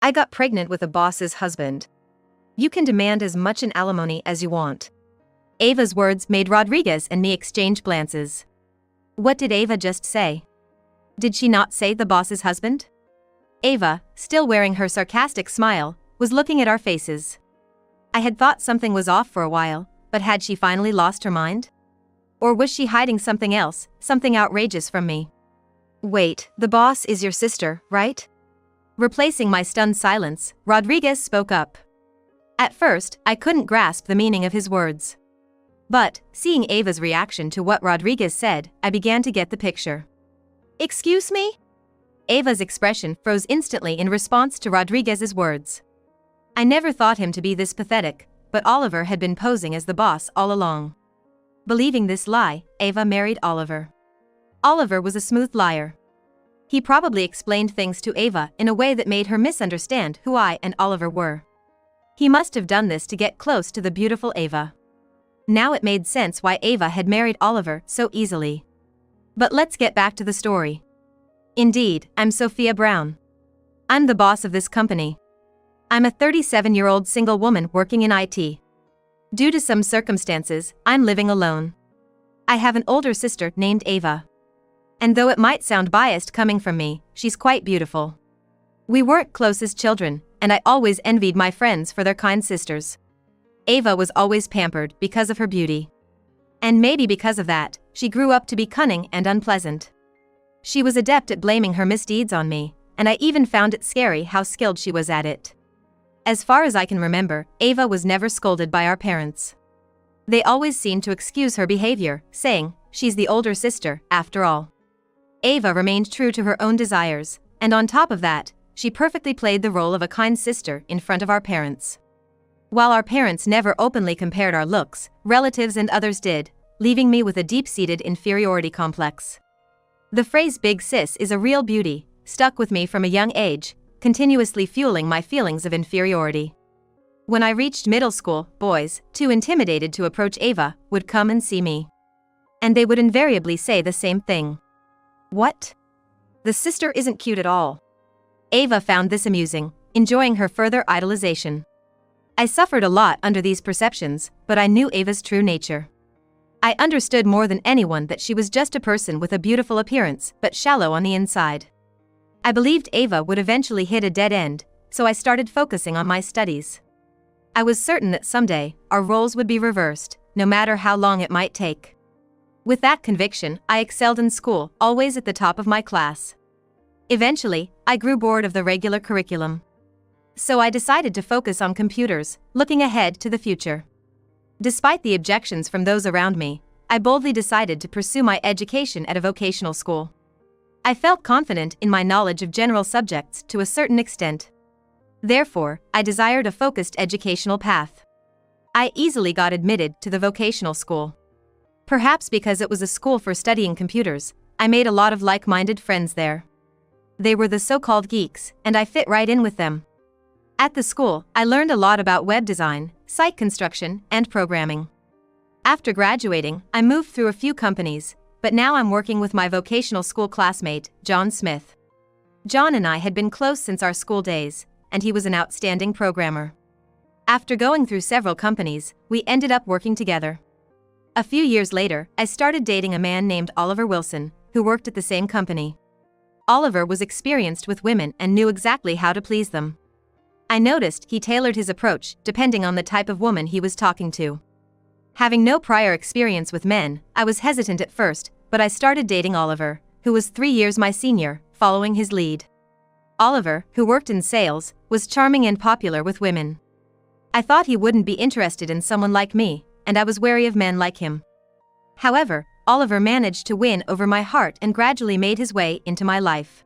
I got pregnant with a boss's husband. You can demand as much in alimony as you want. Ava's words made Rodriguez and me exchange glances. What did Ava just say? Did she not say the boss's husband? Ava, still wearing her sarcastic smile, was looking at our faces. I had thought something was off for a while, but had she finally lost her mind? Or was she hiding something else, something outrageous from me? Wait, the boss is your sister, right? Replacing my stunned silence, Rodriguez spoke up. At first, I couldn't grasp the meaning of his words. But, seeing Ava's reaction to what Rodriguez said, I began to get the picture. Excuse me? Ava's expression froze instantly in response to Rodriguez's words. I never thought him to be this pathetic, but Oliver had been posing as the boss all along. Believing this lie, Ava married Oliver. Oliver was a smooth liar. He probably explained things to Ava in a way that made her misunderstand who I and Oliver were. He must have done this to get close to the beautiful Ava. Now it made sense why Ava had married Oliver so easily. But let's get back to the story. Indeed, I'm Sophia Brown. I'm the boss of this company. I'm a 37-year-old single woman working in IT. Due to some circumstances, I'm living alone. I have an older sister named Ava. And though it might sound biased coming from me, she's quite beautiful. We weren't close as children, and I always envied my friends for their kind sisters. Ava was always pampered because of her beauty. And maybe because of that, she grew up to be cunning and unpleasant. She was adept at blaming her misdeeds on me, and I even found it scary how skilled she was at it. As far as I can remember, Ava was never scolded by our parents. They always seemed to excuse her behavior, saying, "She's the older sister, after all." Ava remained true to her own desires, and on top of that, she perfectly played the role of a kind sister in front of our parents. While our parents never openly compared our looks, relatives and others did, leaving me with a deep-seated inferiority complex. The phrase "big sis" is a real beauty, stuck with me from a young age, continuously fueling my feelings of inferiority. When I reached middle school, boys, too intimidated to approach Ava, would come and see me. And they would invariably say the same thing. What? The sister isn't cute at all. Ava found this amusing, enjoying her further idolization. I suffered a lot under these perceptions, but I knew Ava's true nature. I understood more than anyone that she was just a person with a beautiful appearance, but shallow on the inside. I believed Ava would eventually hit a dead end, so I started focusing on my studies. I was certain that someday, our roles would be reversed, no matter how long it might take. With that conviction, I excelled in school, always at the top of my class. Eventually, I grew bored of the regular curriculum. So I decided to focus on computers, looking ahead to the future. Despite the objections from those around me, I boldly decided to pursue my education at a vocational school. I felt confident in my knowledge of general subjects to a certain extent. Therefore, I desired a focused educational path. I easily got admitted to the vocational school. Perhaps because it was a school for studying computers, I made a lot of like-minded friends there. They were the so-called geeks, and I fit right in with them. At the school, I learned a lot about web design, site construction, and programming. After graduating, I moved through a few companies, but now I'm working with my vocational school classmate, John Smith. John and I had been close since our school days, and he was an outstanding programmer. After going through several companies, we ended up working together. A few years later, I started dating a man named Oliver Wilson, who worked at the same company. Oliver was experienced with women and knew exactly how to please them. I noticed he tailored his approach depending on the type of woman he was talking to. Having no prior experience with men, I was hesitant at first, but I started dating Oliver, who was 3 years my senior, following his lead. Oliver, who worked in sales, was charming and popular with women. I thought he wouldn't be interested in someone like me, and I was wary of men like him. However, Oliver managed to win over my heart and gradually made his way into my life.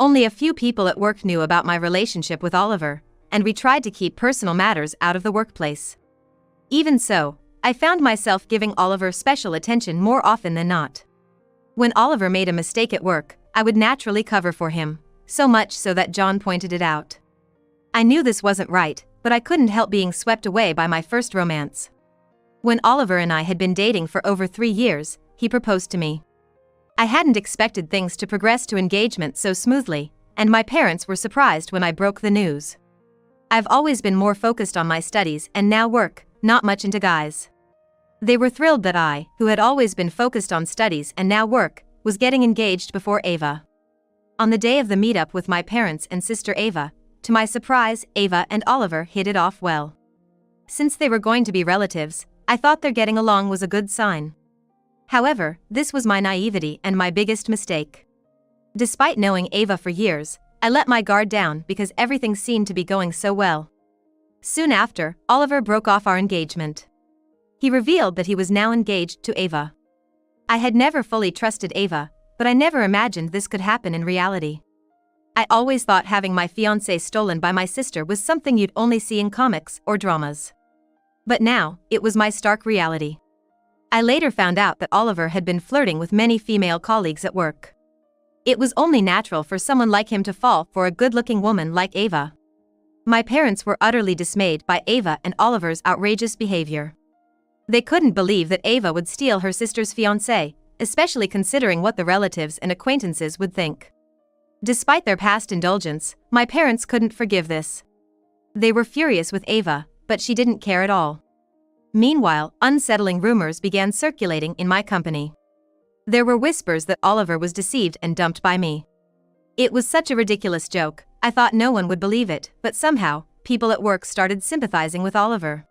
Only a few people at work knew about my relationship with Oliver, and we tried to keep personal matters out of the workplace. Even so, I found myself giving Oliver special attention more often than not. When Oliver made a mistake at work, I would naturally cover for him, so much so that John pointed it out. I knew this wasn't right, but I couldn't help being swept away by my first romance. When Oliver and I had been dating for over 3 years, he proposed to me. I hadn't expected things to progress to engagement so smoothly, and my parents were surprised when I broke the news. I've always been more focused on my studies and now work, not much into guys. They were thrilled that I, who had always been focused on studies and now work, was getting engaged before Ava. On the day of the meetup with my parents and sister Ava, to my surprise, Ava and Oliver hit it off well. Since they were going to be relatives, I thought their getting along was a good sign. However, this was my naivety and my biggest mistake. Despite knowing Ava for years, I let my guard down because everything seemed to be going so well. Soon after, Oliver broke off our engagement. He revealed that he was now engaged to Ava. I had never fully trusted Ava, but I never imagined this could happen in reality. I always thought having my fiancé stolen by my sister was something you'd only see in comics or dramas. But now, it was my stark reality. I later found out that Oliver had been flirting with many female colleagues at work. It was only natural for someone like him to fall for a good-looking woman like Ava. My parents were utterly dismayed by Ava and Oliver's outrageous behavior. They couldn't believe that Ava would steal her sister's fiancé, especially considering what the relatives and acquaintances would think. Despite their past indulgence, my parents couldn't forgive this. They were furious with Ava, but she didn't care at all. Meanwhile, unsettling rumors began circulating in my company. There were whispers that Oliver was deceived and dumped by me. It was such a ridiculous joke, I thought no one would believe it, but somehow, people at work started sympathizing with Oliver.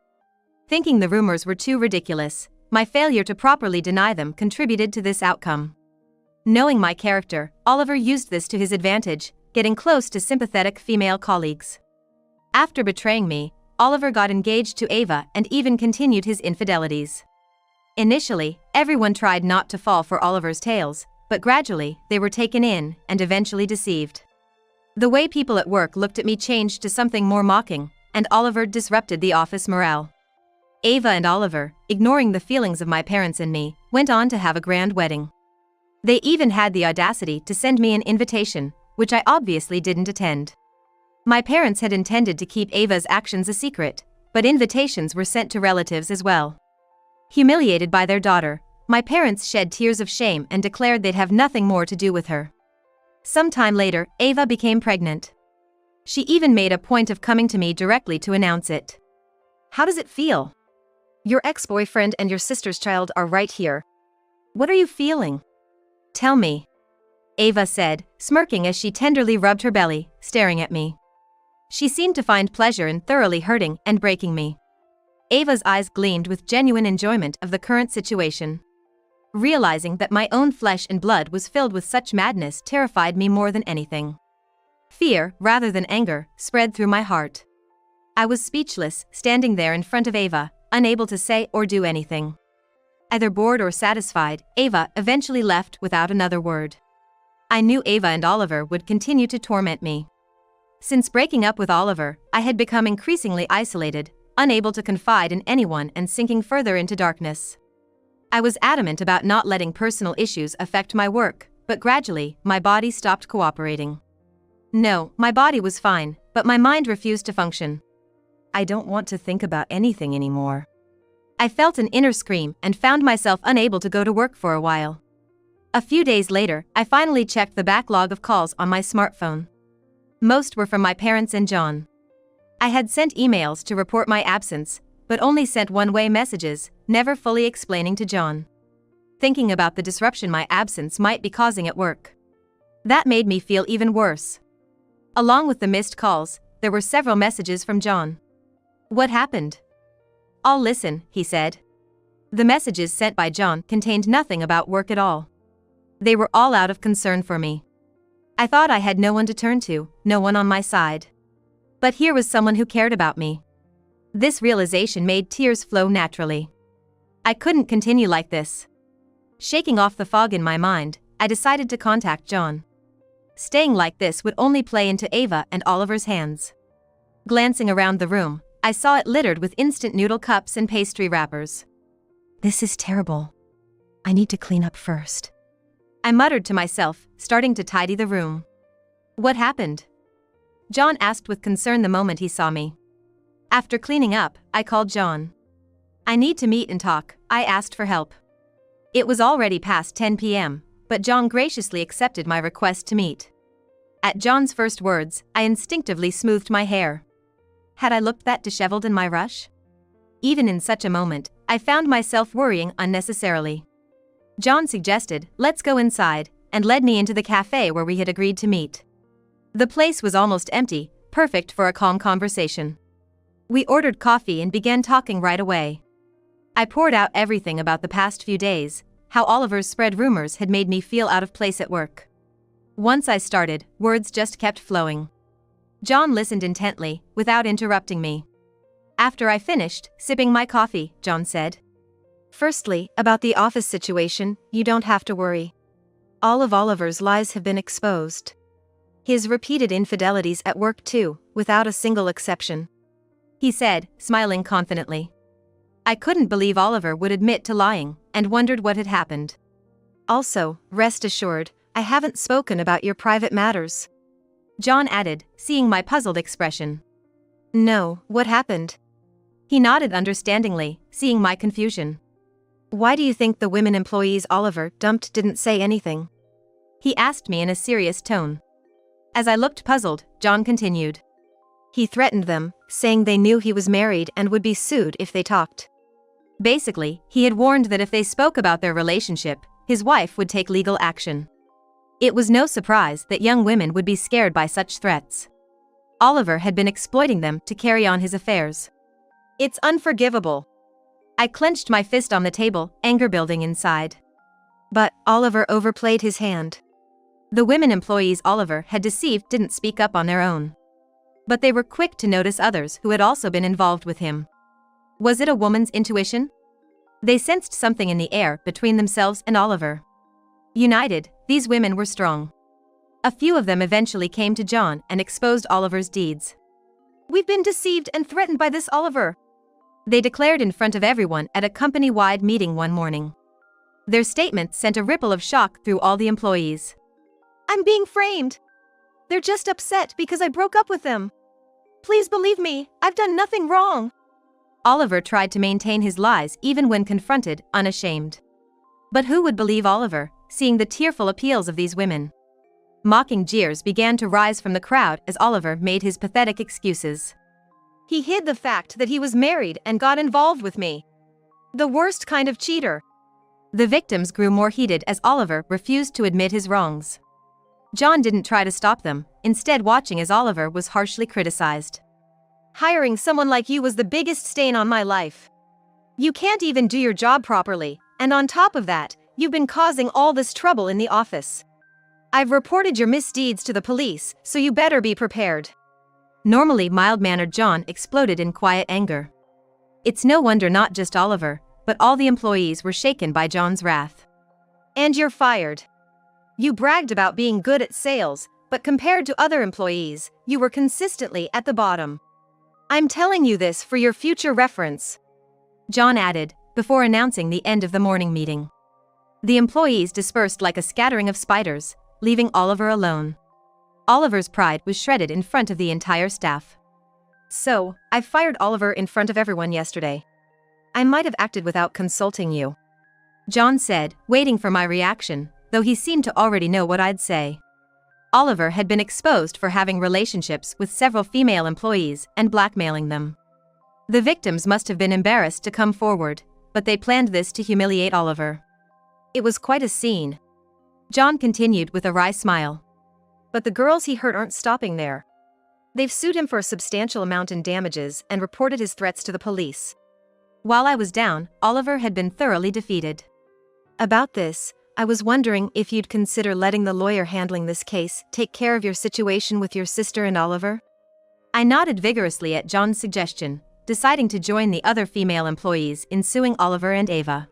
Thinking the rumors were too ridiculous, my failure to properly deny them contributed to this outcome. Knowing my character, Oliver used this to his advantage, getting close to sympathetic female colleagues. After betraying me, Oliver got engaged to Ava and even continued his infidelities. Initially, everyone tried not to fall for Oliver's tales, but gradually, they were taken in and eventually deceived. The way people at work looked at me changed to something more mocking, and Oliver disrupted the office morale. Ava and Oliver, ignoring the feelings of my parents and me, went on to have a grand wedding. They even had the audacity to send me an invitation, which I obviously didn't attend. My parents had intended to keep Ava's actions a secret, but invitations were sent to relatives as well. Humiliated by their daughter, my parents shed tears of shame and declared they'd have nothing more to do with her. Some time later, Ava became pregnant. She even made a point of coming to me directly to announce it. "How does it feel? Your ex-boyfriend and your sister's child are right here. What are you feeling? Tell me," Ava said, smirking as she tenderly rubbed her belly, staring at me. She seemed to find pleasure in thoroughly hurting and breaking me. Ava's eyes gleamed with genuine enjoyment of the current situation. Realizing that my own flesh and blood was filled with such madness terrified me more than anything. Fear, rather than anger, spread through my heart. I was speechless, standing there in front of Ava, unable to say or do anything. Either bored or satisfied, Ava eventually left without another word. I knew Ava and Oliver would continue to torment me. Since breaking up with Oliver, I had become increasingly isolated, unable to confide in anyone and sinking further into darkness. I was adamant about not letting personal issues affect my work, but gradually, my body stopped cooperating. No, my body was fine, but my mind refused to function. "I don't want to think about anything anymore." I felt an inner scream and found myself unable to go to work for a while. A few days later, I finally checked the backlog of calls on my smartphone. Most were from my parents and John. I had sent emails to report my absence, but only sent one-way messages, never fully explaining to John. Thinking about the disruption my absence might be causing at work. That made me feel even worse. Along with the missed calls, there were several messages from John. "What happened?" "I'll listen," he said. The messages sent by John contained nothing about work at all. They were all out of concern for me. I thought I had no one to turn to, no one on my side. But here was someone who cared about me. This realization made tears flow naturally. I couldn't continue like this. Shaking off the fog in my mind, I decided to contact John. Staying like this would only play into Ava and Oliver's hands. Glancing around the room, I saw it littered with instant noodle cups and pastry wrappers. "This is terrible. I need to clean up first," I muttered to myself, starting to tidy the room. "What happened?" John asked with concern the moment he saw me. After cleaning up, I called John. "I need to meet and talk," I asked for help. It was already past 10 p.m., but John graciously accepted my request to meet. At John's first words, I instinctively smoothed my hair. Had I looked that disheveled in my rush? Even in such a moment, I found myself worrying unnecessarily. John suggested, "Let's go inside," and led me into the cafe where we had agreed to meet. The place was almost empty, perfect for a calm conversation. We ordered coffee and began talking right away. I poured out everything about the past few days, how Oliver's spread rumors had made me feel out of place at work. Once I started, words just kept flowing. John listened intently, without interrupting me. After I finished sipping my coffee, John said, "Firstly, about the office situation, you don't have to worry. All of Oliver's lies have been exposed. His repeated infidelities at work too, without a single exception," he said, smiling confidently. I couldn't believe Oliver would admit to lying, and wondered what had happened. "Also, rest assured, I haven't spoken about your private matters," John added, seeing my puzzled expression. "No, what happened?" He nodded understandingly, seeing my confusion. "Why do you think the women employees Oliver dumped didn't say anything?" he asked me in a serious tone. As I looked puzzled, John continued. "He threatened them, saying they knew he was married and would be sued if they talked. Basically, he had warned that if they spoke about their relationship, his wife would take legal action. It was no surprise that young women would be scared by such threats. Oliver had been exploiting them to carry on his affairs. It's unforgivable." I clenched my fist on the table, anger building inside. But Oliver overplayed his hand. The women employees Oliver had deceived didn't speak up on their own. But they were quick to notice others who had also been involved with him. Was it a woman's intuition? They sensed something in the air between themselves and Oliver. United, these women were strong. A few of them eventually came to John and exposed Oliver's deeds. "We've been deceived and threatened by this Oliver," they declared in front of everyone at a company-wide meeting one morning. Their statement sent a ripple of shock through all the employees. "I'm being framed. They're just upset because I broke up with them. Please believe me, I've done nothing wrong." Oliver tried to maintain his lies even when confronted, unashamed. But who would believe Oliver, seeing the tearful appeals of these women? Mocking jeers began to rise from the crowd as Oliver made his pathetic excuses. "He hid the fact that he was married and got involved with me. The worst kind of cheater." The victims grew more heated as Oliver refused to admit his wrongs. John didn't try to stop them, instead watching as Oliver was harshly criticized. "Hiring someone like you was the biggest stain on my life. You can't even do your job properly, and on top of that, you've been causing all this trouble in the office. I've reported your misdeeds to the police, so you better be prepared." Normally mild-mannered John exploded in quiet anger. It's no wonder not just Oliver, but all the employees were shaken by John's wrath. "And you're fired. You bragged about being good at sales, but compared to other employees, you were consistently at the bottom. I'm telling you this for your future reference," John added, before announcing the end of the morning meeting. The employees dispersed like a scattering of spiders, leaving Oliver alone. Oliver's pride was shredded in front of the entire staff. "So, I fired Oliver in front of everyone yesterday. I might have acted without consulting you," John said, waiting for my reaction, though he seemed to already know what I'd say. Oliver had been exposed for having relationships with several female employees and blackmailing them. The victims must have been embarrassed to come forward, but they planned this to humiliate Oliver. "It was quite a scene," John continued with a wry smile. "But the girls he hurt aren't stopping there. They've sued him for a substantial amount in damages and reported his threats to the police." While I was down, Oliver had been thoroughly defeated. "About this, I was wondering if you'd consider letting the lawyer handling this case take care of your situation with your sister and Oliver?" I nodded vigorously at John's suggestion, deciding to join the other female employees in suing Oliver and Ava.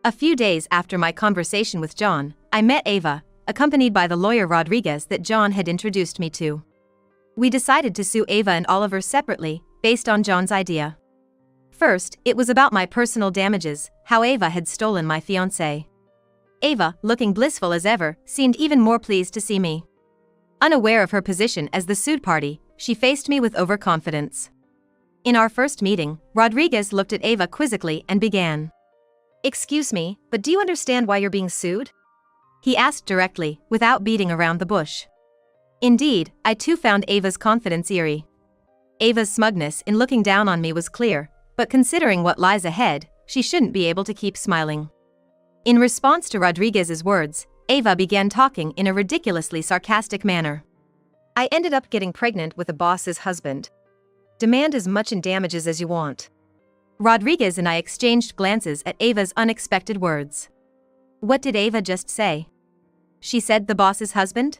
A few days after my conversation with John, I met Ava, accompanied by the lawyer Rodriguez that John had introduced me to. We decided to sue Ava and Oliver separately, based on John's idea. First, it was about my personal damages, how Ava had stolen my fiancé. Ava, looking blissful as ever, seemed even more pleased to see me. Unaware of her position as the sued party, she faced me with overconfidence. In our first meeting, Rodriguez looked at Ava quizzically and began. "Excuse me, but do you understand why you're being sued?" he asked directly, without beating around the bush. Indeed, I too found Ava's confidence eerie. Ava's smugness in looking down on me was clear, but considering what lies ahead, she shouldn't be able to keep smiling. In response to Rodriguez's words, Ava began talking in a ridiculously sarcastic manner. I ended up getting pregnant with the boss's husband. Demand as much in damages as you want. Rodriguez and I exchanged glances at Ava's unexpected words. What did Ava just say? She said the boss's husband?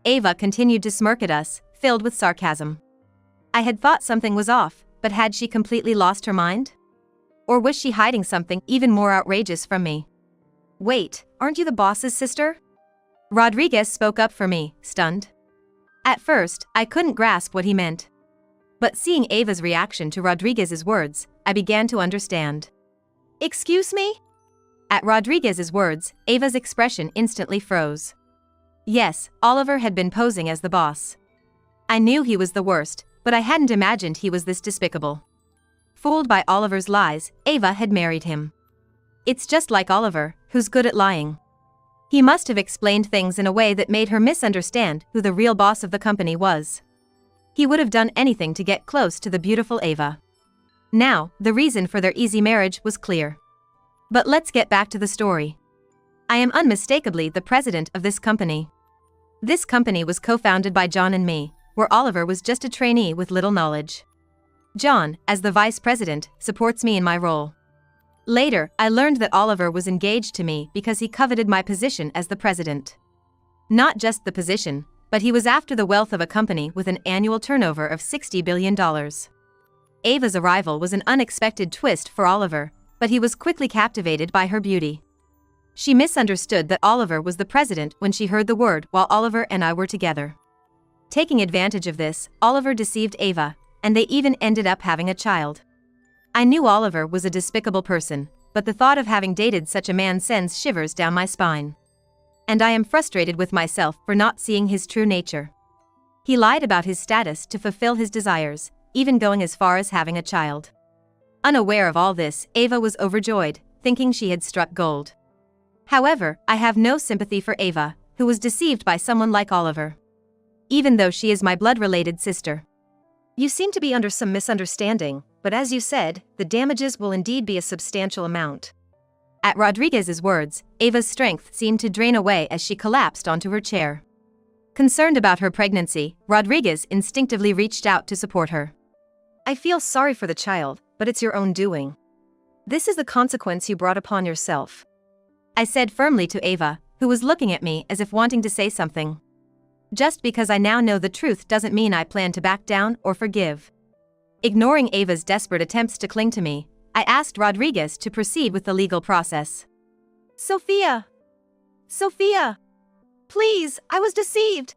Ava continued to smirk at us, filled with sarcasm. I had thought something was off, but had she completely lost her mind? Or was she hiding something even more outrageous from me? Wait, aren't you the boss's sister? Rodriguez spoke up for me, stunned. At first, I couldn't grasp what he meant. But seeing Ava's reaction to Rodriguez's words, I began to understand. Excuse me? At Rodriguez's words, Ava's expression instantly froze. Yes, Oliver had been posing as the boss. I knew he was the worst, but I hadn't imagined he was this despicable. Fooled by Oliver's lies, Ava had married him. It's just like Oliver, who's good at lying. He must have explained things in a way that made her misunderstand who the real boss of the company was. He would have done anything to get close to the beautiful Ava. Now, the reason for their easy marriage was clear. But let's get back to the story. I am unmistakably the president of this company. This company was co-founded by John and me, where Oliver was just a trainee with little knowledge. John, as the vice president, supports me in my role. Later, I learned that Oliver was engaged to me because he coveted my position as the president. Not just the position, but he was after the wealth of a company with an annual turnover of $60 billion. Ava's arrival was an unexpected twist for Oliver, but he was quickly captivated by her beauty. She misunderstood that Oliver was the president when she heard the word while Oliver and I were together. Taking advantage of this, Oliver deceived Ava, and they even ended up having a child. I knew Oliver was a despicable person, but the thought of having dated such a man sends shivers down my spine. And I am frustrated with myself for not seeing his true nature. He lied about his status to fulfill his desires, even going as far as having a child. Unaware of all this, Ava was overjoyed, thinking she had struck gold. However, I have no sympathy for Ava, who was deceived by someone like Oliver. Even though she is my blood-related sister. You seem to be under some misunderstanding, but as you said, the damages will indeed be a substantial amount. At Rodriguez's words, Ava's strength seemed to drain away as she collapsed onto her chair. Concerned about her pregnancy, Rodriguez instinctively reached out to support her. I feel sorry for the child, but it's your own doing. This is the consequence you brought upon yourself. I said firmly to Ava, who was looking at me as if wanting to say something. Just because I now know the truth doesn't mean I plan to back down or forgive. Ignoring Ava's desperate attempts to cling to me, I asked Rodriguez to proceed with the legal process. Sophia! Sophia! Please, I was deceived!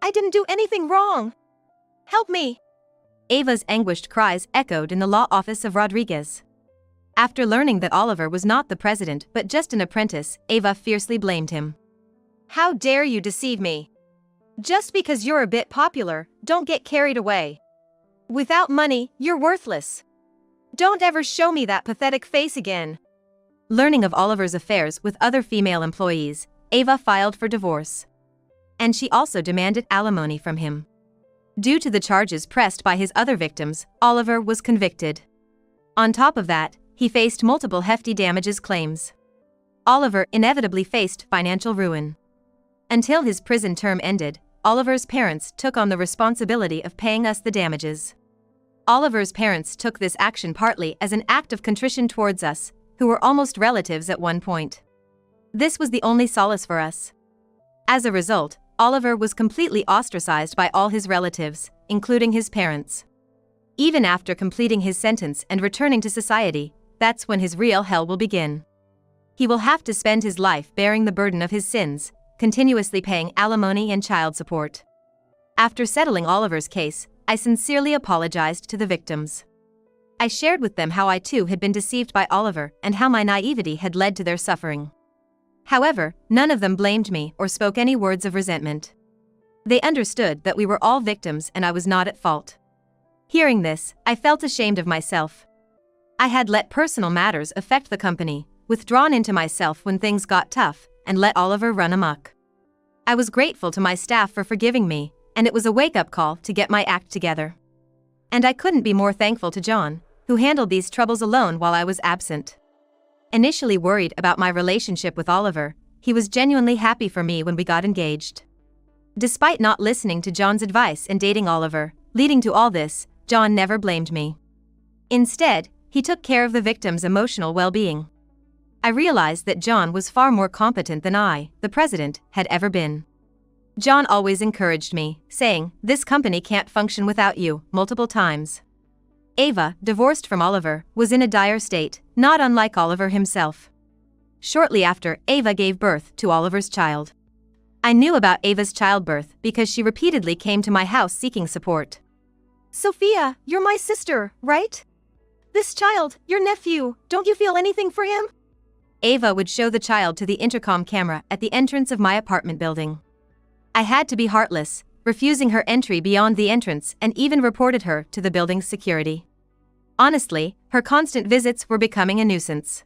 I didn't do anything wrong! Help me! Ava's anguished cries echoed in the law office of Rodriguez. After learning that Oliver was not the president but just an apprentice, Ava fiercely blamed him. How dare you deceive me? Just because you're a bit popular, don't get carried away. Without money, you're worthless. Don't ever show me that pathetic face again. Learning of Oliver's affairs with other female employees, Ava filed for divorce. And she also demanded alimony from him. Due to the charges pressed by his other victims, Oliver was convicted. On top of that, he faced multiple hefty damages claims. Oliver inevitably faced financial ruin. Until his prison term ended, Oliver's parents took on the responsibility of paying us the damages. Oliver's parents took this action partly as an act of contrition towards us, who were almost relatives at one point. This was the only solace for us. As a result, Oliver was completely ostracized by all his relatives, including his parents. Even after completing his sentence and returning to society, that's when his real hell will begin. He will have to spend his life bearing the burden of his sins, continuously paying alimony and child support. After settling Oliver's case, I sincerely apologized to the victims. I shared with them how I too had been deceived by Oliver and how my naivety had led to their suffering. However, none of them blamed me or spoke any words of resentment. They understood that we were all victims and I was not at fault. Hearing this, I felt ashamed of myself. I had let personal matters affect the company, withdrawn into myself when things got tough, and let Oliver run amok. I was grateful to my staff for forgiving me, and it was a wake-up call to get my act together. And I couldn't be more thankful to John, who handled these troubles alone while I was absent. Initially worried about my relationship with Oliver, he was genuinely happy for me when we got engaged. Despite not listening to John's advice and dating Oliver, leading to all this, John never blamed me. Instead, he took care of the victim's emotional well-being. I realized that John was far more competent than I, the president, had ever been. John always encouraged me, saying, "This company can't function without you," multiple times. Ava, divorced from Oliver, was in a dire state, not unlike Oliver himself. Shortly after, Ava gave birth to Oliver's child. I knew about Ava's childbirth because she repeatedly came to my house seeking support. "Sophia, you're my sister, right? This child, your nephew, don't you feel anything for him?" Ava would show the child to the intercom camera at the entrance of my apartment building. I had to be heartless, refusing her entry beyond the entrance, and even reported her to the building's security. Honestly, her constant visits were becoming a nuisance.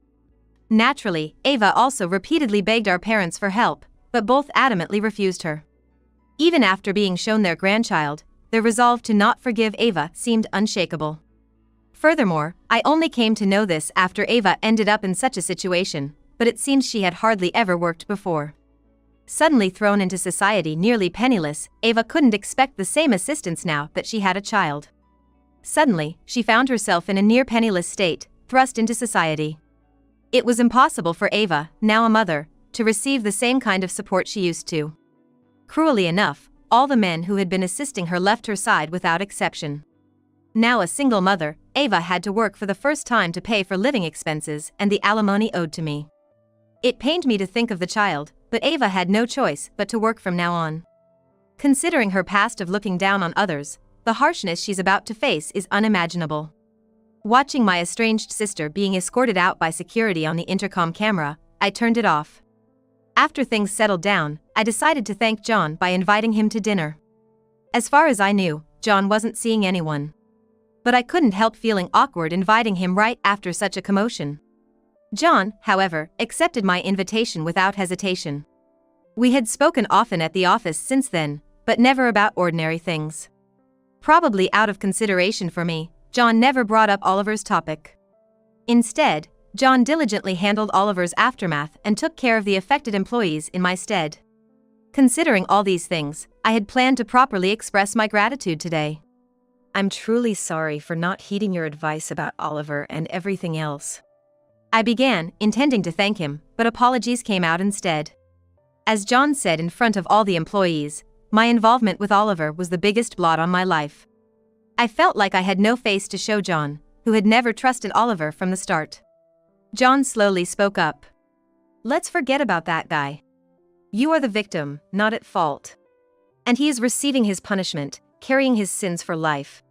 Naturally, Ava also repeatedly begged our parents for help, but both adamantly refused her. Even after being shown their grandchild, their resolve to not forgive Ava seemed unshakable. Furthermore, I only came to know this after Ava ended up in such a situation, but it seems she had hardly ever worked before. Suddenly thrown into society nearly penniless, Ava couldn't expect the same assistance now that she had a child. Suddenly, she found herself in a near-penniless state, thrust into society. It was impossible for Ava, now a mother, to receive the same kind of support she used to. Cruelly enough, all the men who had been assisting her left her side without exception. Now a single mother, Ava had to work for the first time to pay for living expenses and the alimony owed to me. It pained me to think of the child, but Ava had no choice but to work from now on. Considering her past of looking down on others, the harshness she's about to face is unimaginable. Watching my estranged sister being escorted out by security on the intercom camera, I turned it off. After things settled down, I decided to thank John by inviting him to dinner. As far as I knew, John wasn't seeing anyone. But I couldn't help feeling awkward inviting him right after such a commotion. John, however, accepted my invitation without hesitation. We had spoken often at the office since then, but never about ordinary things. Probably out of consideration for me, John never brought up Oliver's topic. Instead, John diligently handled Oliver's aftermath and took care of the affected employees in my stead. Considering all these things, I had planned to properly express my gratitude today. "I'm truly sorry for not heeding your advice about Oliver and everything else," I began, intending to thank him, but apologies came out instead. As John said in front of all the employees, my involvement with Oliver was the biggest blot on my life. I felt like I had no face to show John, who had never trusted Oliver from the start. John slowly spoke up. "Let's forget about that guy. You are the victim, not at fault. And he is receiving his punishment, carrying his sins for life."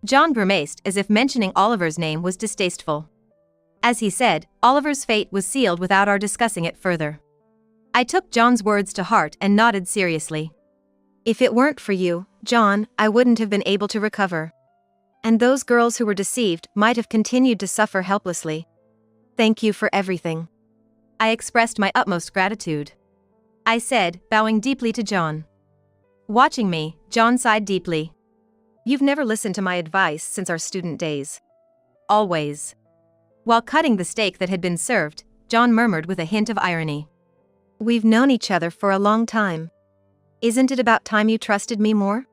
John grimaced as if mentioning Oliver's name was distasteful. As he said, Oliver's fate was sealed without our discussing it further. I took John's words to heart and nodded seriously. "If it weren't for you, John, I wouldn't have been able to recover. And those girls who were deceived might have continued to suffer helplessly. Thank you for everything." I expressed my utmost gratitude. I said, bowing deeply to John. Watching me, John sighed deeply. "You've never listened to my advice since our student days." "Always." While cutting the steak that had been served, John murmured with a hint of irony. "We've known each other for a long time. Isn't it about time you trusted me more?"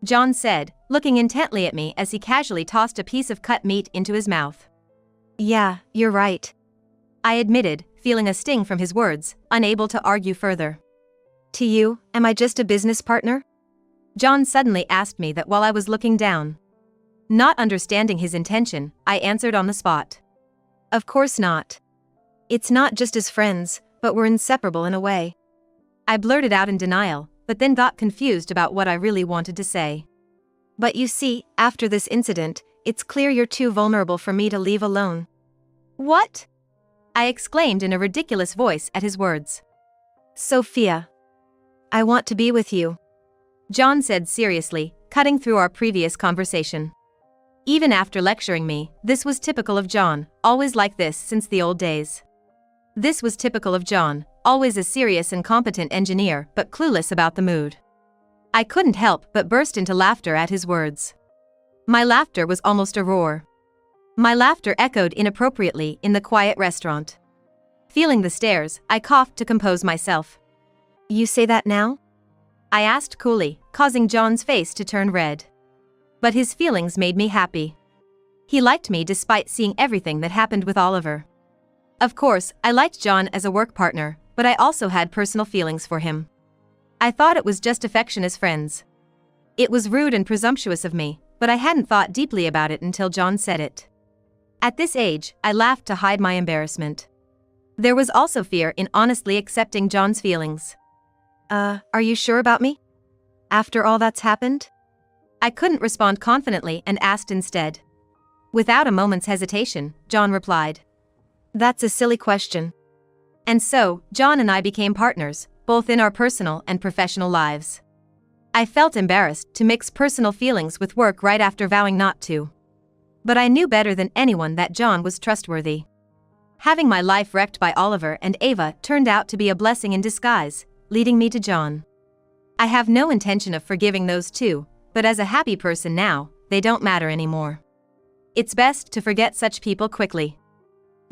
John said, looking intently at me as he casually tossed a piece of cut meat into his mouth. "Yeah, you're right," I admitted, feeling a sting from his words, unable to argue further. "To you, am I just a business partner?" John suddenly asked me that while I was looking down. Not understanding his intention, I answered on the spot. "Of course not. It's not just as friends, but we're inseparable in a way." I blurted out in denial, but then got confused about what I really wanted to say. "But you see, after this incident, it's clear you're too vulnerable for me to leave alone." "What?" I exclaimed in a ridiculous voice at his words. "Sophia, I want to be with you," John said seriously, cutting through our previous conversation. Even after lecturing me, this was typical of John, always like this since the old days. This was typical of John, always a serious and competent engineer but clueless about the mood. I couldn't help but burst into laughter at his words. My laughter was almost a roar. My laughter echoed inappropriately in the quiet restaurant. Feeling the stares, I coughed to compose myself. You say that now? I asked coolly, causing John's face to turn red. But his feelings made me happy. He liked me despite seeing everything that happened with Oliver. Of course, I liked John as a work partner, but I also had personal feelings for him. I thought it was just affection as friends. It was rude and presumptuous of me, but I hadn't thought deeply about it until John said it. At this age, I laughed to hide my embarrassment. There was also fear in honestly accepting John's feelings. Are you sure about me? After all that's happened? I couldn't respond confidently and asked instead. Without a moment's hesitation, John replied. That's a silly question. And so, John and I became partners, both in our personal and professional lives. I felt embarrassed to mix personal feelings with work right after vowing not to. But I knew better than anyone that John was trustworthy. Having my life wrecked by Oliver and Ava turned out to be a blessing in disguise, leading me to John. I have no intention of forgiving those two, but as a happy person now, they don't matter anymore. It's best to forget such people quickly.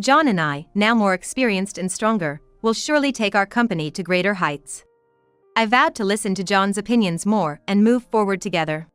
John and I, now more experienced and stronger, will surely take our company to greater heights. I vowed to listen to John's opinions more and move forward together.